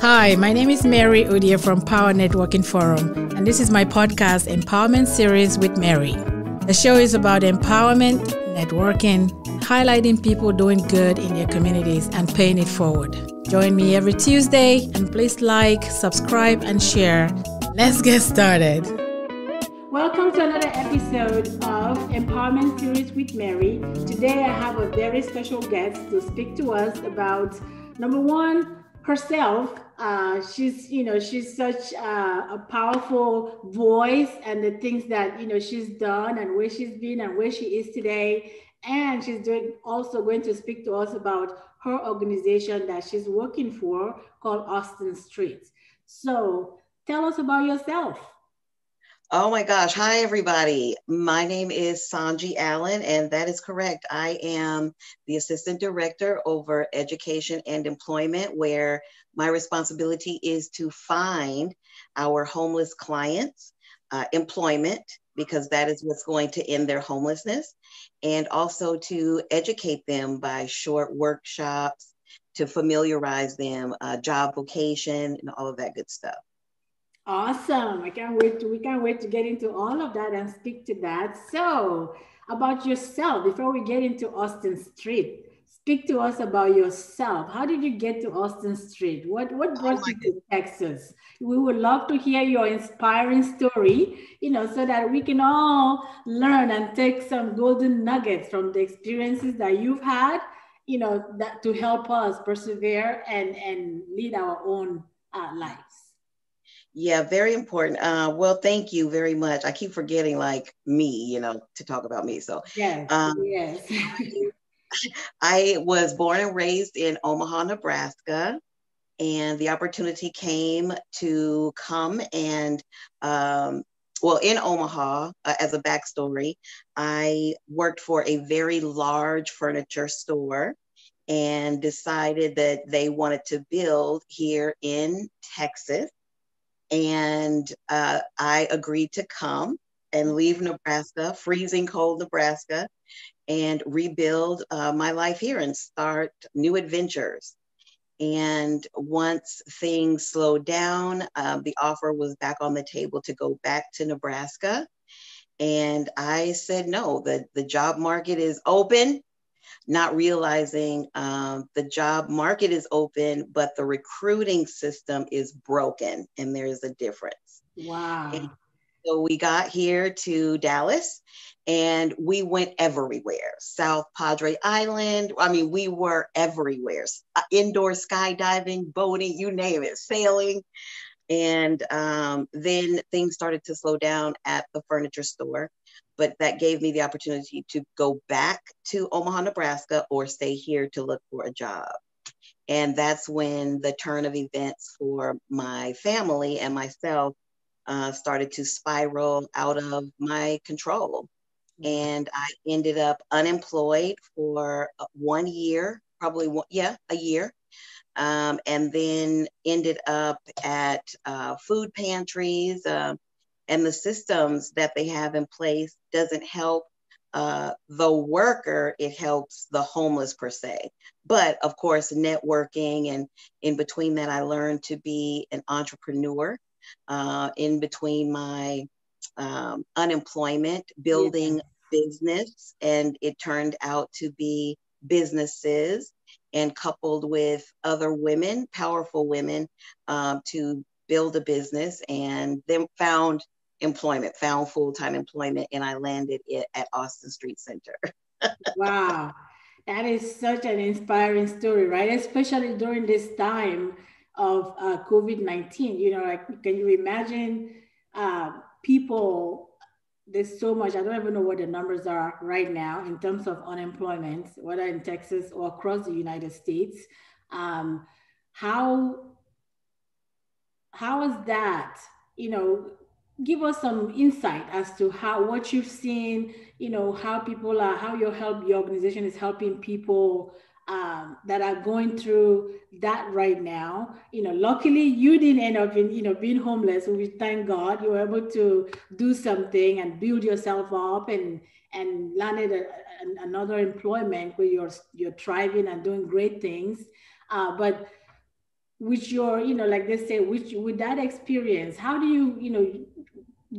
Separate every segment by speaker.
Speaker 1: Hi, my name is Mary Udia from Power Networking Forum, and this is my podcast, Empowerment Series with Mary. The show is about empowerment, networking, highlighting people doing good in their communities and paying it forward. Join me every Tuesday, and please like, subscribe, and share. Let's get started. Welcome to another episode of Empowerment Series with Mary. Today I have a very special guest to speak to us about, number one, herself. She's such a powerful voice, and the things that she's done and where she's been and where she is today. And she's also going to speak to us about her organization that she's working for called Austin Street. So tell us about yourself.
Speaker 2: Oh my gosh. Hi, everybody. My name is Sonji Allen, and that is correct. I am the Assistant Director over Education and Employment, where my responsibility is to find our homeless clients employment, because that is what's going to end their homelessness, and also to educate them by short workshops to familiarize them, job vocation, and all of that good stuff.
Speaker 1: Awesome. We can't wait to get into all of that and speak to that. So about yourself, before we get into Austin Street, speak to us about yourself. How did you get to Austin Street? What brought you to Texas? We would love to hear your inspiring story, so that we can all learn and take some golden nuggets from the experiences that you've had, that to help us persevere and lead our own lives.
Speaker 2: Yeah, very important. Well, thank you very much. I keep forgetting me, to talk about me. So
Speaker 1: yes.
Speaker 2: I was born and raised in Omaha, Nebraska, and the opportunity came to come and, in Omaha, as a backstory, I worked for a very large furniture store and decided that they wanted to build here in Texas. And I agreed to come and leave Nebraska, freezing cold Nebraska, and rebuild my life here and start new adventures. And once things slowed down, the offer was back on the table to go back to Nebraska. And I said, no, the job market is open. Not realizing the job market is open, but the recruiting system is broken, and there is a difference.
Speaker 1: Wow.
Speaker 2: And so we got here to Dallas, and we went everywhere. South Padre Island. I mean, we were everywhere. Indoor skydiving, boating, you name it, sailing. And then things started to slow down at the furniture store. But that gave me the opportunity to go back to Omaha, Nebraska, or stay here to look for a job. And that's when the turn of events for my family and myself started to spiral out of my control. And I ended up unemployed for 1 year, a year. And then ended up at food pantries, and the systems that they have in place doesn't help the worker, it helps the homeless per se. But of course, networking, and in between that, I learned to be an entrepreneur in between my unemployment, building business, and it turned out to be businesses, and coupled with other women, powerful women, to build a business, and then found full-time employment, and I landed it at Austin Street Center.
Speaker 1: Wow, that is such an inspiring story, right? Especially during this time of COVID-19. Can you imagine people? There's so much, I don't even know what the numbers are right now in terms of unemployment, whether in Texas or across the United States. How is that, give us some insight as to what you've seen, how your organization is helping people that are going through that right now. Luckily you didn't end up in, being homeless. We thank God you were able to do something and build yourself up and landed another employment where you're thriving and doing great things. But with your, like they say, with that experience, how do you,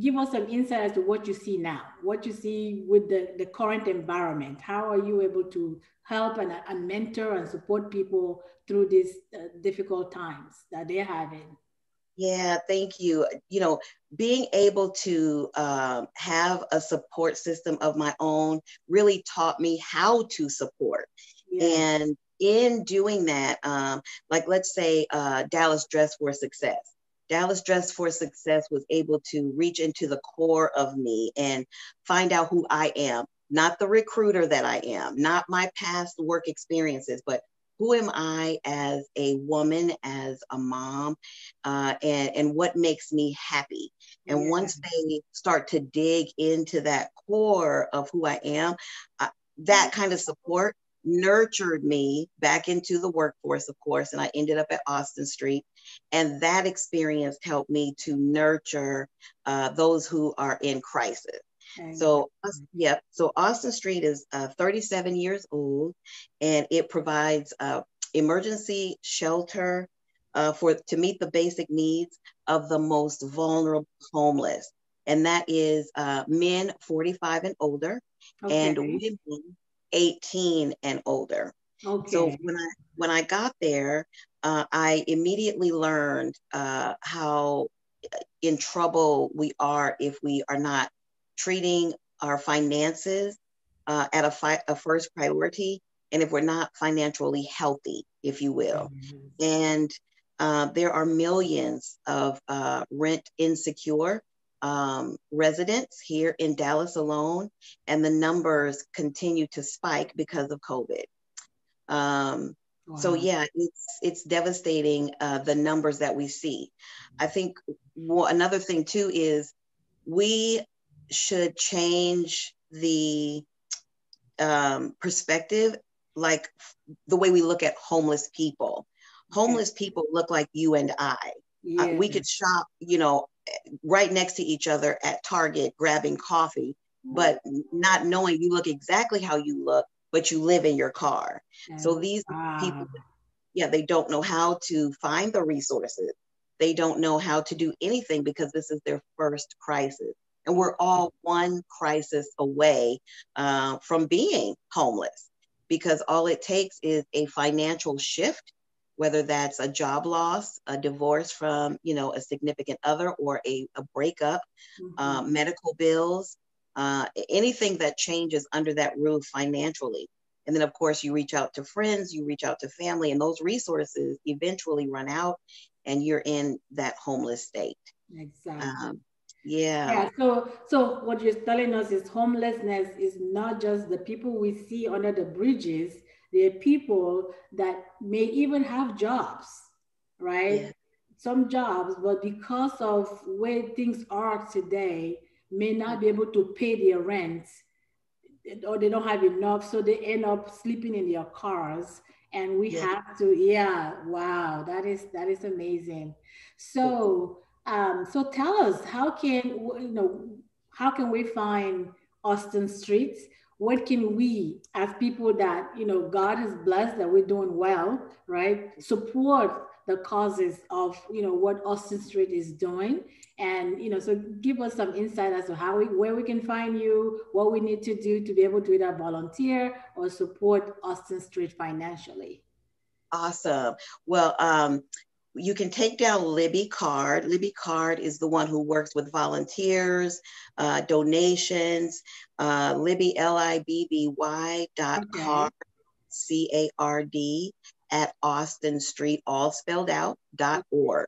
Speaker 1: give us some insight as to what you see now, what you see with the current environment. How are you able to help and mentor and support people through these difficult times that they're having?
Speaker 2: Yeah, thank you. Being able to have a support system of my own really taught me how to support.
Speaker 1: Yeah.
Speaker 2: And in doing that, like let's say Dallas Dress for Success. Dallas Dress for Success was able to reach into the core of me and find out who I am, not the recruiter that I am, not my past work experiences, but who am I as a woman, as a mom, and what makes me happy. And
Speaker 1: Yeah.
Speaker 2: once they start to dig into that core of who I am, that kind of support nurtured me back into the workforce, of course, and I ended up at Austin Street. And that experience helped me to nurture those who are in crisis.
Speaker 1: Exactly.
Speaker 2: So, yeah, so Austin Street is 37 years old, and it provides emergency shelter to meet the basic needs of the most vulnerable homeless, and that is men 45 and older, and
Speaker 1: Okay.
Speaker 2: women 18 and older. So
Speaker 1: Okay.
Speaker 2: when I got there, I immediately learned how in trouble we are if we are not treating our finances at a first priority, and if we're not financially healthy, if you will.
Speaker 1: Mhm.
Speaker 2: And there are millions of rent insecure residents here in Dallas alone, and the numbers continue to spike because of COVID. Um, so
Speaker 1: Wow.
Speaker 2: yeah, it's devastating the numbers that we see. I think another thing too is we should change the perspective, like the way we look at homeless people.
Speaker 1: Okay.
Speaker 2: Homeless people look like you and I.
Speaker 1: Yeah.
Speaker 2: We could shop, right next to each other at Target grabbing coffee, but not knowing you look exactly how you look, but you live in your car. So these
Speaker 1: Wow.
Speaker 2: people, yeah, they don't know how to find the resources. They don't know how to do anything because this is their first crisis. And we're all one crisis away from being homeless, because all it takes is a financial shift, whether that's a job loss, a divorce from, a significant other, or a breakup,
Speaker 1: Mhm.
Speaker 2: medical bills, anything that changes under that roof financially. And then, of course, you reach out to friends, you reach out to family, and those resources eventually run out, and you're in that homeless state.
Speaker 1: Exactly.
Speaker 2: Um, yeah,
Speaker 1: Yeah, so what you're telling us is homelessness is not just the people we see under the bridges. There are people that may even have jobs,
Speaker 2: yeah,
Speaker 1: right? Some jobs, but because of where things are today, may not be able to pay their rent, or they don't have enough, so they end up sleeping in their cars. And we
Speaker 2: yeah.
Speaker 1: have to, yeah, wow, that is amazing. So so tell us, how can we find Austin Streets? What can we, as people that God has blessed, that we're doing well, right, support the causes of what Austin Street is doing? And so give us some insight as to where we can find you, what we need to do to be able to either volunteer or support Austin Street financially.
Speaker 2: Awesome. Well, you can take down Libby Card. Libby Card is the one who works with volunteers, donations. Libby, Libby
Speaker 1: Okay.
Speaker 2: .card, CARD, at Austin Street, all spelled out,
Speaker 1: Okay.
Speaker 2: .org.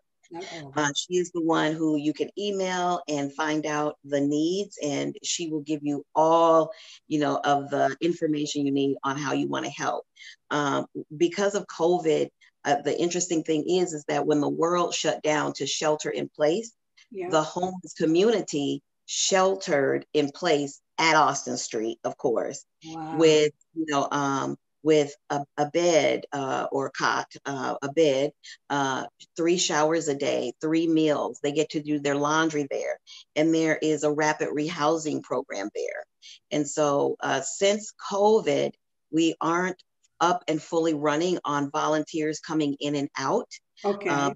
Speaker 2: She is the one who you can email and find out the needs, and she will give you all, of the information you need on how you want to help. Because of COVID, the interesting thing is that when the world shut down to shelter in place, the
Speaker 1: Yep.
Speaker 2: homeless community sheltered in place at Austin Street, of course,
Speaker 1: Wow.
Speaker 2: with with a bed or cot, a bed, 3 showers a day, 3 meals. They get to do their laundry there, and there is a rapid rehousing program there. And so, since COVID, we aren't up and fully running on volunteers coming in and out.
Speaker 1: Okay.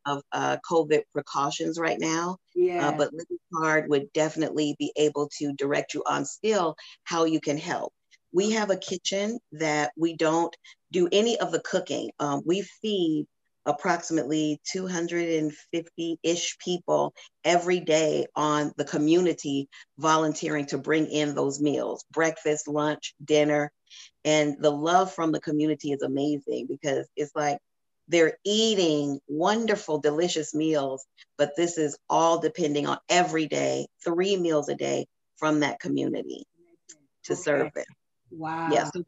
Speaker 2: of COVID precautions right now.
Speaker 1: Yeah.
Speaker 2: But Living Card would definitely be able to direct you on still how you can help. We have a kitchen that we don't do any of the cooking. We feed approximately 250-ish people every day on the community volunteering to bring in those meals, breakfast, lunch, dinner. And the love from the community is amazing because it's like they're eating wonderful, delicious meals, but this is all depending on every day, 3 meals a day from that community to serve
Speaker 1: Okay.
Speaker 2: them. Yeah.
Speaker 1: Wow.
Speaker 2: So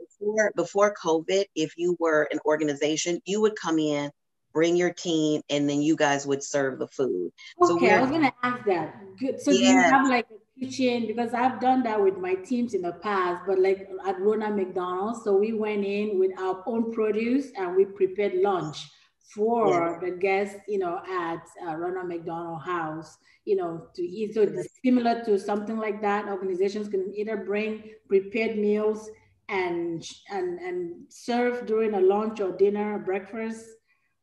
Speaker 2: before COVID, if you were an organization, you would come in, bring your team, and then you guys would serve the food. So
Speaker 1: Okay, I
Speaker 2: we're
Speaker 1: was gonna ask that. Good. So do you
Speaker 2: yes,
Speaker 1: have like a kitchen? Because I've done that with my teams in the past, but like at Ronald McDonald's, so we went in with our own produce and we prepared lunch
Speaker 2: yes,
Speaker 1: for the guests, at Ronald McDonald House, to eat. So
Speaker 2: yes,
Speaker 1: it's similar to something like that. Organizations can either bring prepared meals and serve during a lunch or dinner, breakfast,
Speaker 2: yes.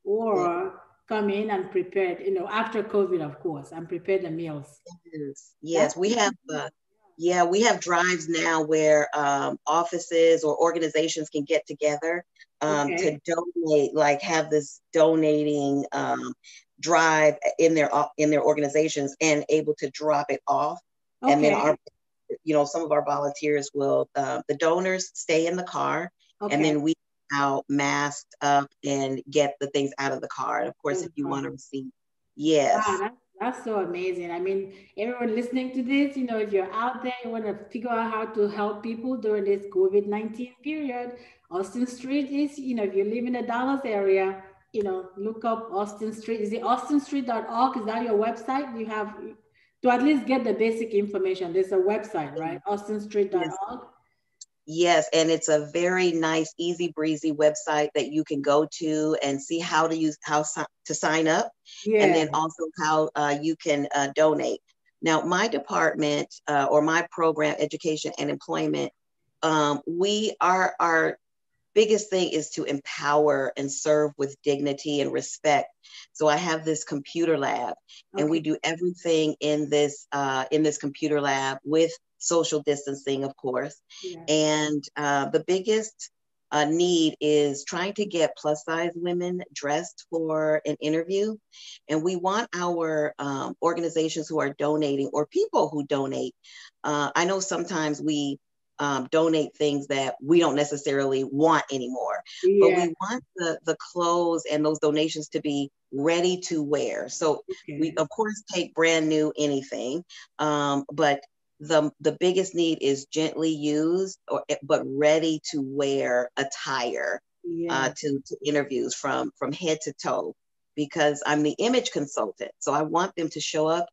Speaker 1: or come in and prepare, after COVID, of course, and prepare the meals.
Speaker 2: Yes,
Speaker 1: That's
Speaker 2: yes, we have yeah, we have drives now where offices or organizations can get together to
Speaker 1: okay.
Speaker 2: donate, like have this donating drive in their organizations and able to drop it off. And then
Speaker 1: Okay.
Speaker 2: some of our volunteers will the donors stay in the car, and
Speaker 1: Okay.
Speaker 2: then we out masked up and get the things out of the car. And of course,
Speaker 1: In
Speaker 2: if
Speaker 1: the
Speaker 2: you
Speaker 1: car.
Speaker 2: want to receive,
Speaker 1: Wow,
Speaker 2: yes.
Speaker 1: that's so amazing. I mean, everyone listening to this, if you're out there, you want to figure out how to help people during this COVID-19 period, Austin Street is, if you live in the Dallas area, look up Austin Street. Is it austinstreet.org? Is that your website? You have to at least get the basic information. There's a website, right?
Speaker 2: Yes.
Speaker 1: austinstreet.org.
Speaker 2: Yes, and it's a very nice, easy breezy website that you can go to and see how to use to sign up, and
Speaker 1: Yeah.
Speaker 2: then also how you can donate. Now, my department or my program, Education and Employment, we are our biggest thing is to empower and serve with dignity and respect. So I have this computer lab, and we
Speaker 1: Okay.
Speaker 2: do everything in this computer lab with social distancing, of course.
Speaker 1: Yeah.
Speaker 2: And the biggest need is trying to get plus size women dressed for an interview. And we want our organizations who are donating or people who donate. I know sometimes we donate things that we don't necessarily want anymore. But
Speaker 1: Yeah.
Speaker 2: we want the clothes and those donations to be ready to wear. So we,
Speaker 1: Okay.
Speaker 2: of course, take brand new anything, but the biggest need is gently used but ready to wear attire
Speaker 1: Yeah.
Speaker 2: to interviews from head to toe, because I'm the image consultant. So I want them to show up,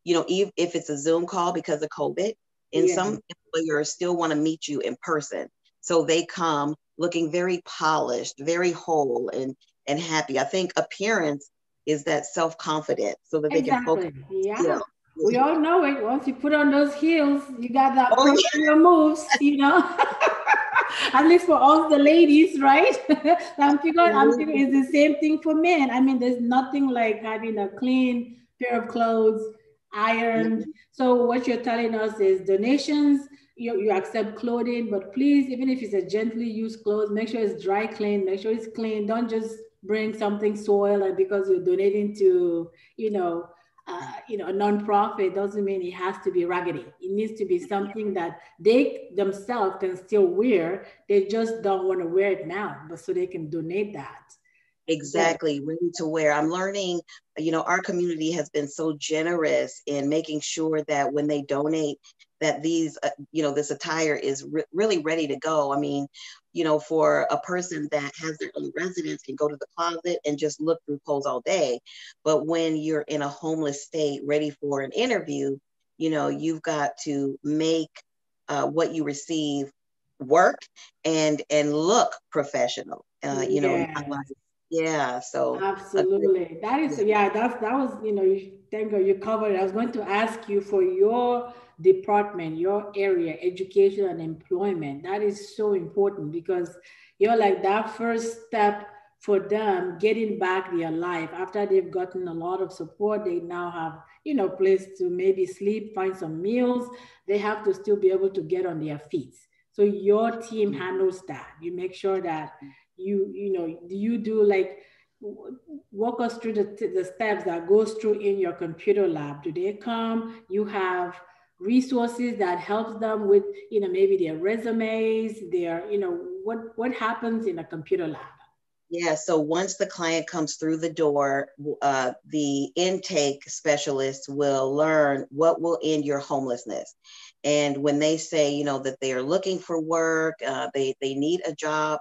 Speaker 2: if it's a Zoom call because of COVID, and
Speaker 1: Yeah.
Speaker 2: some employers still want to meet you in person. So they come looking very polished, very whole and happy. I think appearance is that self-confidence so that they can focus
Speaker 1: Exactly.
Speaker 2: on
Speaker 1: Yeah.
Speaker 2: skill.
Speaker 1: We all know it. Once you put on those heels, you got that
Speaker 2: Oh,
Speaker 1: pep in your moves. At least for us the ladies, right? I'm figuring it's the same thing for men. I mean, there's nothing like having a clean pair of clothes,
Speaker 2: yeah.
Speaker 1: ironed. So what you're telling us is donations, you accept clothing, but please, even if it's a gently used clothes, make sure it's dry clean, make sure it's clean. Don't just bring something soiled and because you're donating to, a non-profit doesn't mean it has to be raggedy. It needs to be something that they themselves can still wear. They just don't want to wear it now, but so they can donate that. Yeah.
Speaker 2: Exactly, ready to wear. I'm learning, our community has been so generous in making sure that when they donate, that this attire is really ready to go. I mean, for a person that has their own residence can go to the closet and just look through clothes all day. But when you're in a homeless state, ready for an interview, you've got to make what you receive work and look professional. Not
Speaker 1: Yes.
Speaker 2: like yeah, so agree.
Speaker 1: Absolutely. That is,
Speaker 2: Yeah,
Speaker 1: yeah, that was, thank God you covered it. I was going to ask you for your department, your area, education and employment. That is so important because you're like that first step for them getting back their life after they've gotten a lot of support. They now have, place to maybe sleep, find some meals. They have to still be able to get on their feet. So your team handles that. You make sure that you do like, walk us through the steps that goes through in your computer lab. Do they come? You have resources that helps them with, maybe their resumes, what happens in a computer lab?
Speaker 2: Yeah, so once the client comes through the door, the intake specialist will learn what will end your homelessness. And when they say, that they are looking for work, they need a job,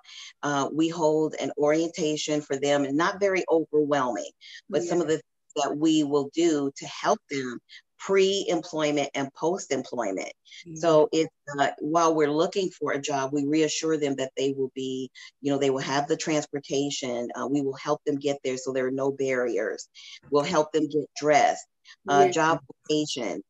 Speaker 2: we hold an orientation for them, and not very overwhelming, but some of the things that we will do to help them pre-employment and post-employment. So if while we're looking for a job, we reassure them that they will be, they will have the transportation. We will help them get there so there are no barriers. We'll help them get dressed. Job location.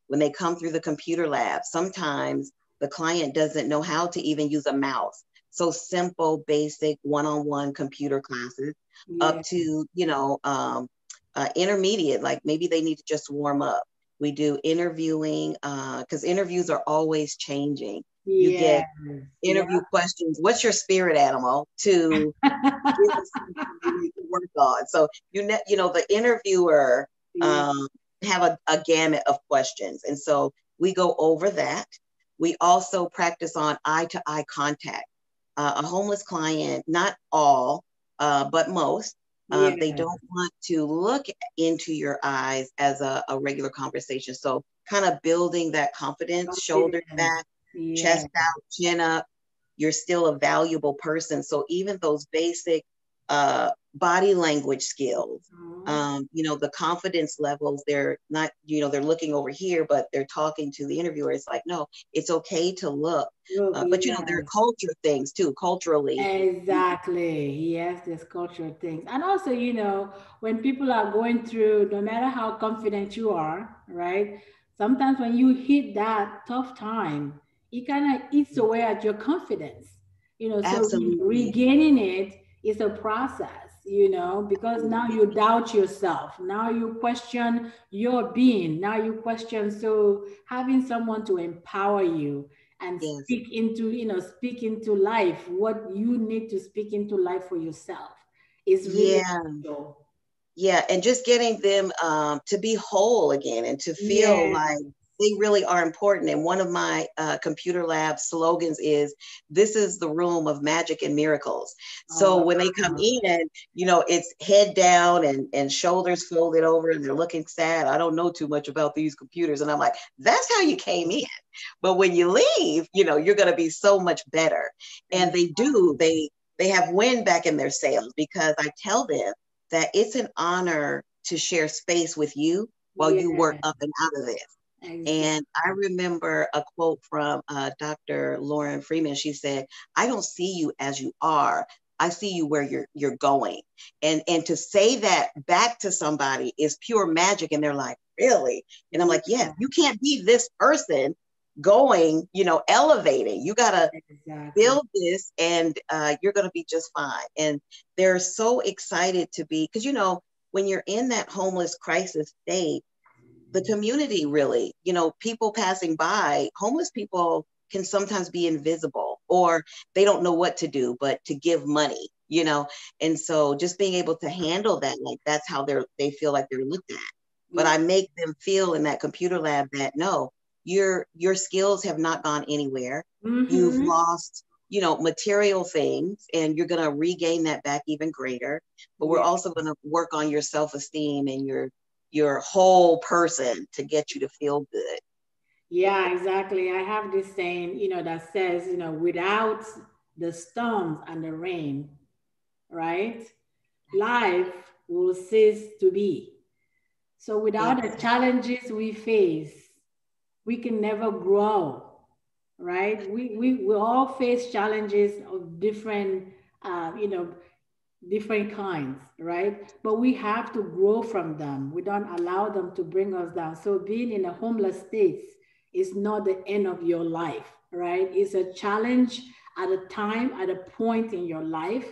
Speaker 2: When they come through the computer lab, sometimes the client doesn't know how to even use a mouse. So simple, basic one-on-one computer classes up to, intermediate, like maybe they need to just warm up. We do interviewing because interviews are always changing. You get interview questions. What's your spirit animal? To give us something you need to work on. So the interviewer have a gamut of questions, and so we go over that. We also practice on eye-to-eye contact. A homeless client, not all, but most. They don't want to look into your eyes as a regular conversation. So kind of building that confidence, shoulders back, chest out, chin up. You're still a valuable person. So even those basic body language skills, the confidence levels, they're not, they're looking over here, but they're talking to the interviewer. It's like, no, it's okay to look. But there are culture things too, culturally.
Speaker 1: Exactly. Yes, there's cultural things. And also, when people are going through, no matter how confident you are, right? Sometimes when you hit that tough time, it kind of eats away at your confidence. So
Speaker 2: Absolutely.
Speaker 1: regaining it is a process, because now you doubt yourself. Now you question your being. Now you question. So having someone to empower you and speak into life, what you need to speak into life for yourself is really essential.
Speaker 2: Yeah, and just getting them to be whole again and to feel like they really are important. And one of my computer lab slogans is, this is the room of magic and miracles. So when they come in, it's head down and shoulders folded over and they're looking sad. I don't know too much about these computers. And I'm like, that's how you came in. But when you leave, you're going to be so much better. And they have wind back in their sails, because I tell them that it's an honor to share space with you while you work up and out of this. Exactly. And I remember a quote from Dr. Lauren Freeman. She said, I don't see you as you are. I see you where you're going. And to say that back to somebody is pure magic. And they're like, really? And I'm like, yeah, you can't be this person going, elevating. You got to build this, and you're going to be just fine. And they're so excited to be, because, when you're in that homeless crisis state, the community really, people passing by, homeless people can sometimes be invisible, or they don't know what to do but to give money, and so just being able to handle that, like that's how they feel like they're looked at. But I make them feel in that computer lab that no, your skills have not gone anywhere. You've lost, material things, and you're going to regain that back even greater. But we're also going to work on your self-esteem and your whole person to get you to feel good.
Speaker 1: Yeah, exactly. I have this saying, that says, without the storms and the rain, right, life will cease to be. So without the challenges we face, we can never grow, right? We all face challenges of different, different kinds, right? But we have to grow from them. We don't allow them to bring us down. So being in a homeless state is not the end of your life, right? It's a challenge at a time, at a point in your life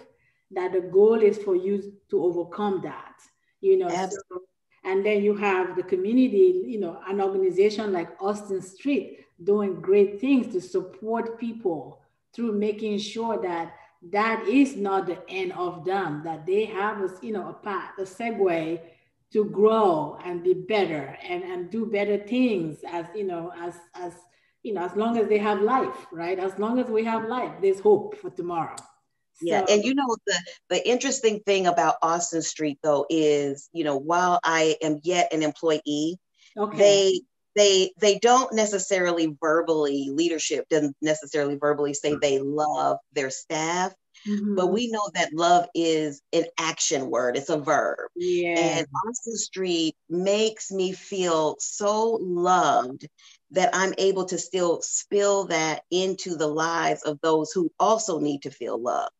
Speaker 1: that the goal is for you to overcome that, so,
Speaker 2: Absolutely.
Speaker 1: and then you have the community, an organization like Austin Street doing great things to support people through making sure that that is not the end of them, that they have a path, a segue to grow and be better and do better things, as long as they have life, right? As long as we have life, there's hope for tomorrow.
Speaker 2: Yeah,
Speaker 1: So,
Speaker 2: and the interesting thing about Austin Street though is, while I am yet an employee,
Speaker 1: okay.
Speaker 2: they don't necessarily verbally, leadership doesn't necessarily verbally say they love their staff, but
Speaker 1: Mm-hmm.
Speaker 2: we know that love is an action word, it's a verb.
Speaker 1: Yeah.
Speaker 2: And Austin Street makes me feel so loved that I'm able to still spill that into the lives of those who also need to feel loved,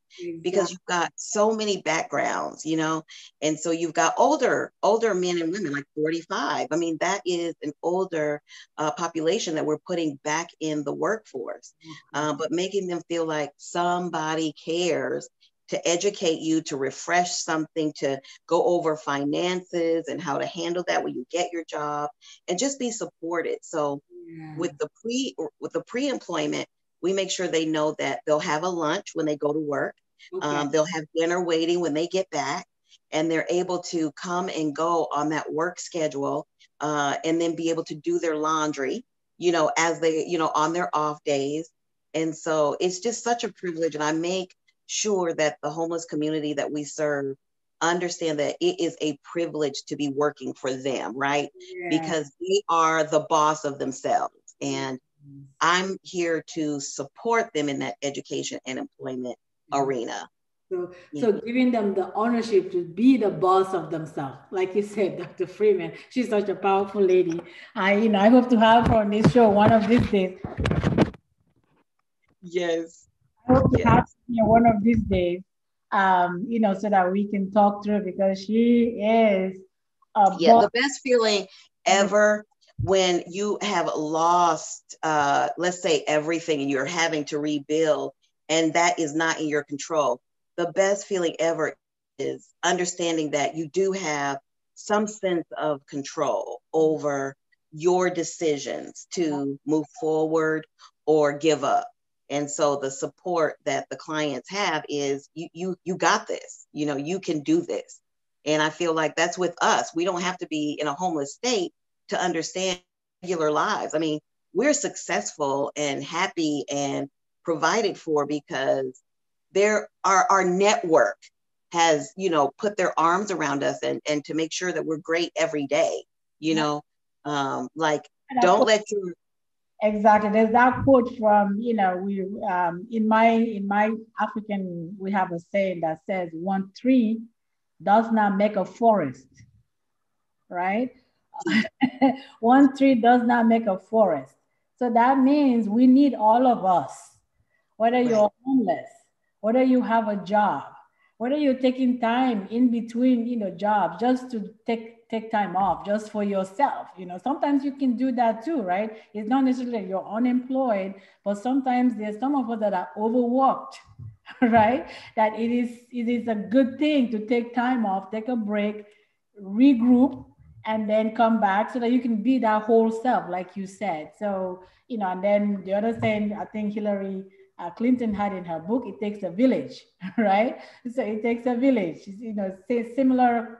Speaker 2: because
Speaker 1: Exactly.
Speaker 2: you've got so many backgrounds, and so you've got older men and women like 45. I mean, that is an older population that we're putting back in the workforce, but making them feel like somebody cares, to educate you, to refresh something, to go over finances and how to handle that when you get your job, and just be supported. So
Speaker 1: Yeah.
Speaker 2: with the pre-employment, we make sure they know that they'll have a lunch when they go to work.
Speaker 1: Okay.
Speaker 2: They'll have dinner waiting when they get back, and they're able to come and go on that work schedule, and then be able to do their laundry, as they, on their off days. And so it's just such a privilege. And I make sure that the homeless community that we serve understand that it is a privilege to be working for them, right?
Speaker 1: Yeah.
Speaker 2: Because they are the boss of themselves. And I'm here to support them in that education and employment arena.
Speaker 1: So giving them the ownership to be the boss of themselves, like you said, Dr. Freeman, she's such a powerful lady. I hope to have her on this show one of these days.
Speaker 2: Yes.
Speaker 1: I hope to have
Speaker 2: Yes.
Speaker 1: her here one of these days, so that we can talk through, because she is a
Speaker 2: Yeah.
Speaker 1: boss.
Speaker 2: The best feeling ever when you have lost, let's say, everything, and you're having to rebuild, and that is not in your control. The best feeling ever is understanding that you do have some sense of control over your decisions to move forward or give up. And so the support that the clients have is, you got this, you can do this. And I feel like that's with us. We don't have to be in a homeless state to understand regular lives. I mean, we're successful and happy and provided for because our network has, put their arms around us, and to make sure that we're great every day, like, don't let your
Speaker 1: Exactly. There's that quote from, we in my African, we have a saying that says one tree does not make a forest, right? One tree does not make a forest. So that means we need all of us, whether
Speaker 2: right.
Speaker 1: you're homeless, whether you have a job, whether you're taking time in between, jobs, just to take time off just for yourself. Sometimes you can do that too, right? It's not necessarily you're unemployed, but sometimes there's some of us that are overworked, right? That it is a good thing to take time off, take a break, regroup, and then come back so that you can be that whole self, like you said. So, and then the other thing I think Hillary Clinton had in her book, it takes a village, right? So it takes a village, say similar,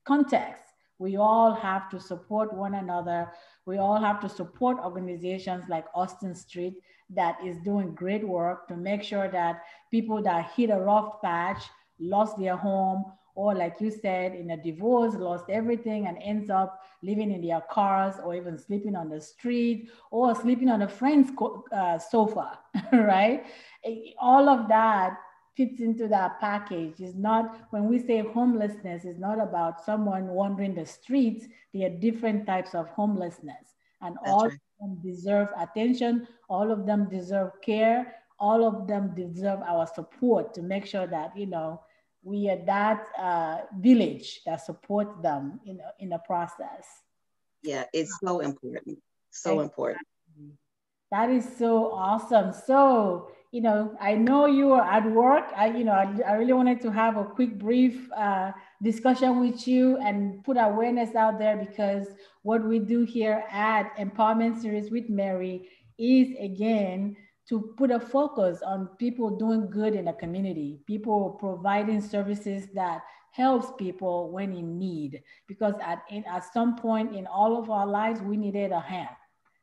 Speaker 1: context. We all have to support one another. We all have to support organizations like Austin Street that is doing great work to make sure that people that hit a rough patch, lost their home, or like you said, in a divorce, lost everything and ends up living in their cars, or even sleeping on the street, or sleeping on a friend's sofa, right? All of that fits into that package. Is not, when we say homelessness, it's not about someone wandering the streets. There are different types of homelessness, and
Speaker 2: That's
Speaker 1: all of
Speaker 2: right.
Speaker 1: them deserve attention. All of them deserve care. All of them deserve our support to make sure that we are that village that supports them in the process.
Speaker 2: Yeah, it's so important. So
Speaker 1: Exactly.
Speaker 2: important.
Speaker 1: That is so awesome. So, I know you are at work. I really wanted to have a quick, brief discussion with you and put awareness out there because what we do here at Empowerment Series with Mary is, again, to put a focus on people doing good in the community, people providing services that helps people when in need. Because at some point in all of our lives, we needed a hand.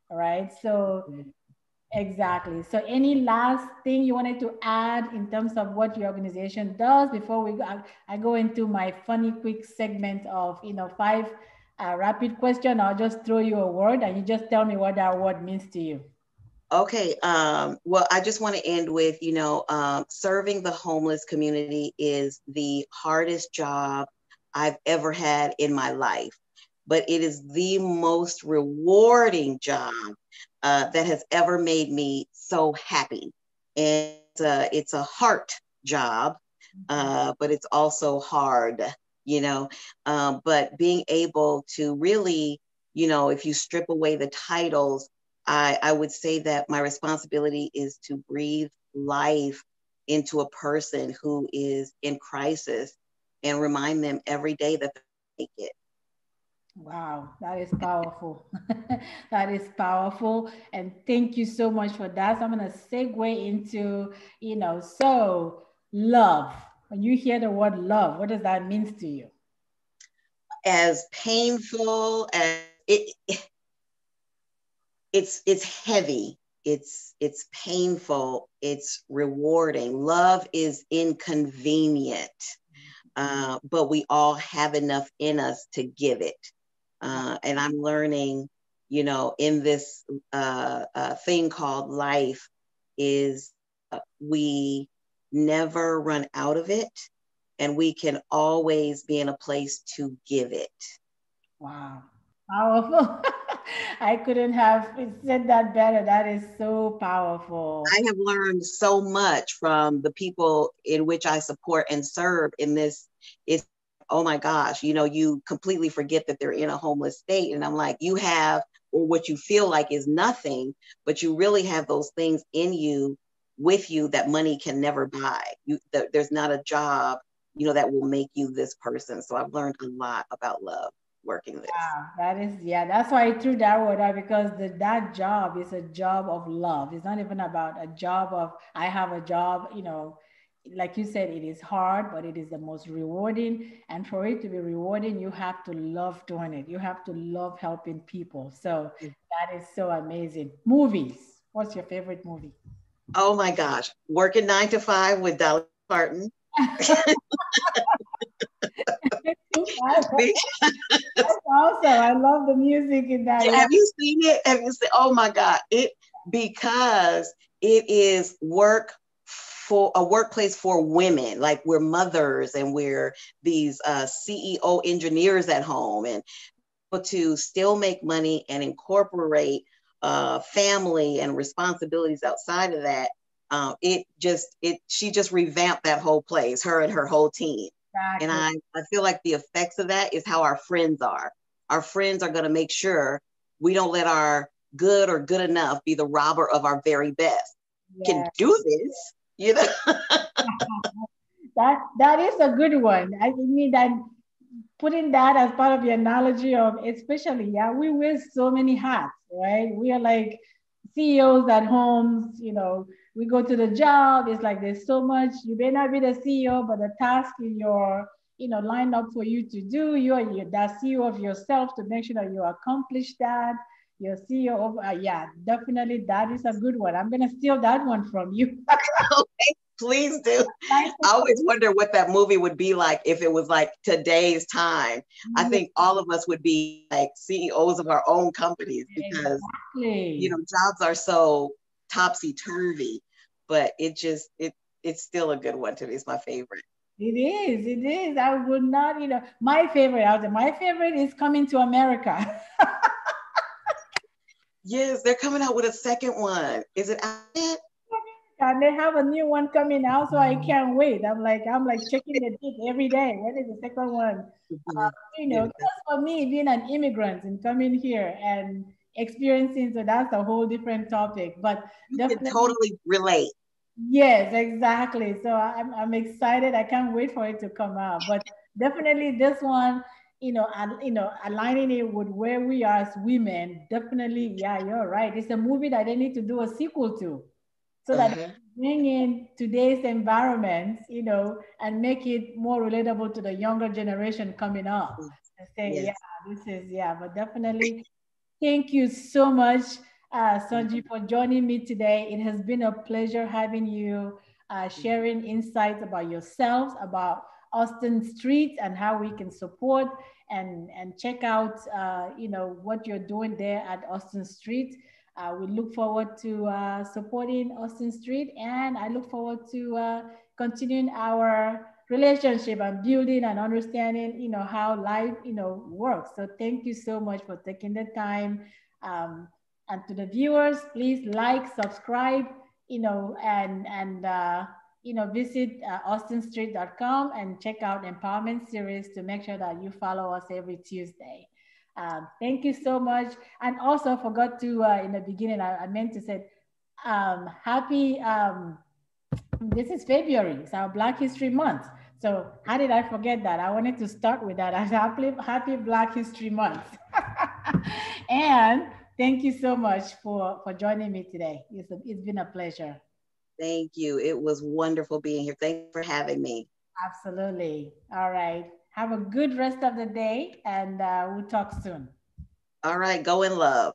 Speaker 1: All right. So exactly. So any last thing you wanted to add in terms of what your organization does before we go? I go into my funny quick segment of, five rapid question. I'll just throw you a word and you just tell me what that word means to you.
Speaker 2: Okay. Well, I just want to end with, serving the homeless community is the hardest job I've ever had in my life, but it is the most rewarding job that has ever made me so happy. And it's a heart job, but it's also hard, you know. But being able to really, if you strip away the titles, I would say that my responsibility is to breathe life into a person who is in crisis and remind them every day that they make it.
Speaker 1: Wow, that is powerful. That is powerful. And thank you so much for that. So I'm going to segue into, so love. When you hear the word love, what does that mean to you?
Speaker 2: As painful as it's heavy, it's painful, it's rewarding. Love is inconvenient, but we all have enough in us to give it. And I'm learning, in this thing called life, is we never run out of it, and we can always be in a place to give it.
Speaker 1: Wow, powerful. I couldn't have said that better. That is so powerful.
Speaker 2: I have learned so much from the people in which I support and serve in this. It's, oh my gosh, you completely forget that they're in a homeless state. And I'm like, you have, or what you feel like is nothing, but you really have those things in you, with you, that money can never buy. There's not a job, that will make you this person. So I've learned a lot about love working this.
Speaker 1: That's why I threw that word out because that job is a job of love. It's not even about a job of, I have a job, like you said, it is hard, but it is the most rewarding. And for it to be rewarding, you have to love doing it. You have to love helping people. So that is so amazing. Movies. What's your favorite movie?
Speaker 2: Oh my gosh. Working 9 to 5 with Dolly Parton.
Speaker 1: That's awesome. I love the music in that.
Speaker 2: Have you seen it? Have you seen? Oh my God! Because it is for a workplace for women. Like, we're mothers and we're these CEO engineers at home, and to still make money and incorporate family and responsibilities outside of that. She just revamped that whole place, her and her whole team. Exactly. And I feel like the effects of that is how our friends are. Our friends are going to make sure we don't let our good or good enough be the robber of our very best. Yes. Can do this,
Speaker 1: That is a good one. I mean, that putting that as part of your analogy of, especially, we wear so many hats, right? We are like CEOs at homes, we go to the job. It's like there's so much. You may not be the CEO, but the task in your, lined up for you to do. You're that CEO of yourself to make sure that you accomplish that. You're CEO of, definitely that is a good one. I'm gonna steal that one from you.
Speaker 2: Okay, please do. I always wonder what that movie would be like if it was like today's time. I think all of us would be like CEOs of our own companies because jobs are so topsy-turvy, but it's still a good one to me. It's my favorite.
Speaker 1: It is. I would not, my favorite is Coming to America.
Speaker 2: Yes, they're coming out with a second one. Is it out yet?
Speaker 1: And they have a new one coming out, so I can't wait. I'm like checking the date every day. When is the second one? Just for me, being an immigrant and coming here and experiencing. So that's a whole different topic. But
Speaker 2: You can
Speaker 1: definitely,
Speaker 2: totally relate.
Speaker 1: yes, exactly. So I'm excited. I can't wait for it to come out. But definitely this one, aligning it with where we are as women, definitely, yeah, you're right. It's a movie that they need to do a sequel to, so that
Speaker 2: Uh-huh.
Speaker 1: bring in today's environment, and make it more relatable to the younger generation coming up. And say, yeah,
Speaker 2: Yes.
Speaker 1: this is, yeah, but definitely thank you so much, Sonji, for joining me today. It has been a pleasure having you, sharing insights about yourselves, about Austin Street, and how we can support and check out, what you're doing there at Austin Street. We look forward to supporting Austin Street, and I look forward to continuing our relationship and building and understanding, how life, works. So thank you so much for taking the time. Um, and to the viewers, please like, subscribe, visit austinstreet.com and check out Empowerment Series to make sure that you follow us every Tuesday. Thank you so much. And also, I forgot to, in the beginning, I meant to say, happy, this is February, it's our Black History Month. So how did I forget that? I wanted to start with that. Happy Black History Month. And thank you so much for joining me today. It's been a pleasure.
Speaker 2: Thank you. It was wonderful being here. Thank you for having me.
Speaker 1: Absolutely. All right. Have a good rest of the day, and we'll talk soon.
Speaker 2: All right. Go in love.